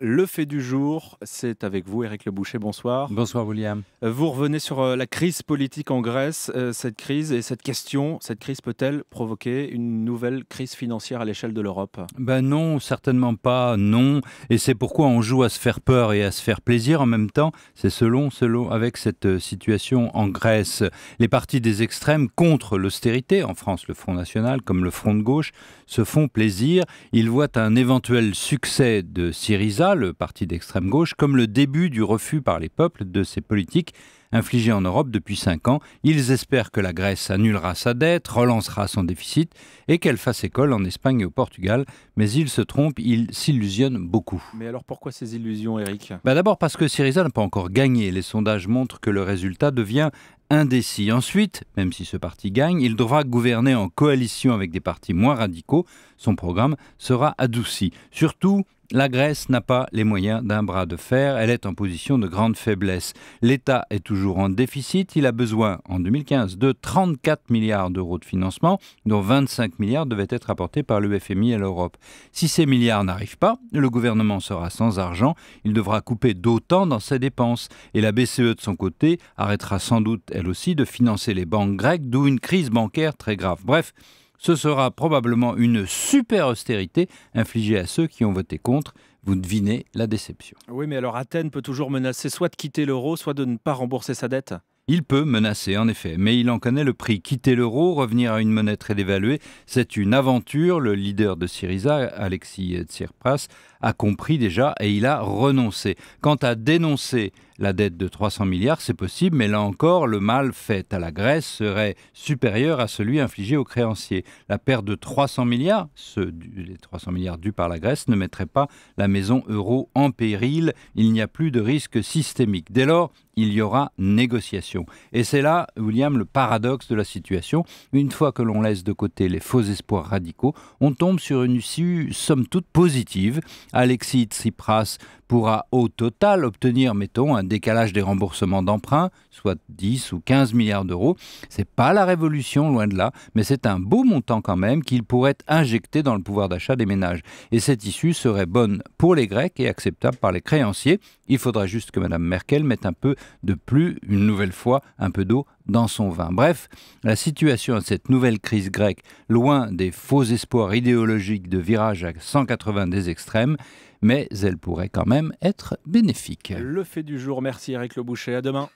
Le fait du jour, c'est avec vous, Éric Le Boucher, bonsoir. Bonsoir William. Vous revenez sur la crise politique en Grèce. Cette crise et cette crise peut-elle provoquer une nouvelle crise financière à l'échelle de l'Europe? Ben non, certainement pas, non. Et c'est pourquoi on joue à se faire peur et à se faire plaisir en même temps. C'est selon avec cette situation en Grèce. Les partis des extrêmes contre l'austérité, en France le Front National comme le Front de gauche, se font plaisir. Ils voient un éventuel succès de Syriza, le parti d'extrême gauche, comme le début du refus par les peuples de ces politiques infligées en Europe depuis 5 ans. Ils espèrent que la Grèce annulera sa dette, relancera son déficit et qu'elle fasse école en Espagne et au Portugal. Mais ils se trompent, ils s'illusionnent beaucoup. Mais alors pourquoi ces illusions, Éric? D'abord parce que Syriza n'a pas encore gagné. Les sondages montrent que le résultat devient indécis. Ensuite, même si ce parti gagne, il devra gouverner en coalition avec des partis moins radicaux. Son programme sera adouci. Surtout, la Grèce n'a pas les moyens d'un bras de fer, elle est en position de grande faiblesse. L'État est toujours en déficit, il a besoin en 2015 de 34 milliards d'euros de financement, dont 25 milliards devaient être apportés par le FMI à l'Europe. Si ces milliards n'arrivent pas, le gouvernement sera sans argent, il devra couper d'autant dans ses dépenses. Et la BCE de son côté arrêtera sans doute elle aussi de financer les banques grecques, d'où une crise bancaire très grave. Bref, ce sera probablement une super austérité infligée à ceux qui ont voté contre. Vous devinez la déception. Oui, mais alors Athènes peut toujours menacer soit de quitter l'euro, soit de ne pas rembourser sa dette. Il peut menacer, en effet, mais il en connaît le prix. Quitter l'euro, revenir à une monnaie très dévaluée, c'est une aventure. Le leader de Syriza, Alexis Tsipras, a compris déjà et il a renoncé. Quant à dénoncer la dette de 300 milliards, c'est possible, mais là encore, le mal fait à la Grèce serait supérieur à celui infligé aux créanciers. La perte de 300 milliards, les 300 milliards dus par la Grèce, ne mettrait pas la maison euro en péril. Il n'y a plus de risque systémique. Dès lors, il y aura négociation. Et c'est là, William, le paradoxe de la situation. Une fois que l'on laisse de côté les faux espoirs radicaux, on tombe sur une issue somme toute positive. Alexis Tsipras pourra au total obtenir, mettons, un décalage des remboursements d'emprunts, soit 10 ou 15 milliards d'euros. C'est pas la révolution, loin de là, mais c'est un beau montant quand même qu'il pourrait injecter dans le pouvoir d'achat des ménages. Et cette issue serait bonne pour les Grecs et acceptable par les créanciers. Il faudra juste que Mme Merkel mette un peu de plus, une nouvelle fois, un peu d'eau dans son vin. Bref, la situation de cette nouvelle crise grecque, loin des faux espoirs idéologiques de virage à 180 des extrêmes, mais elle pourrait quand même être bénéfique. Le fait du jour, merci Éric Le Boucher, à demain.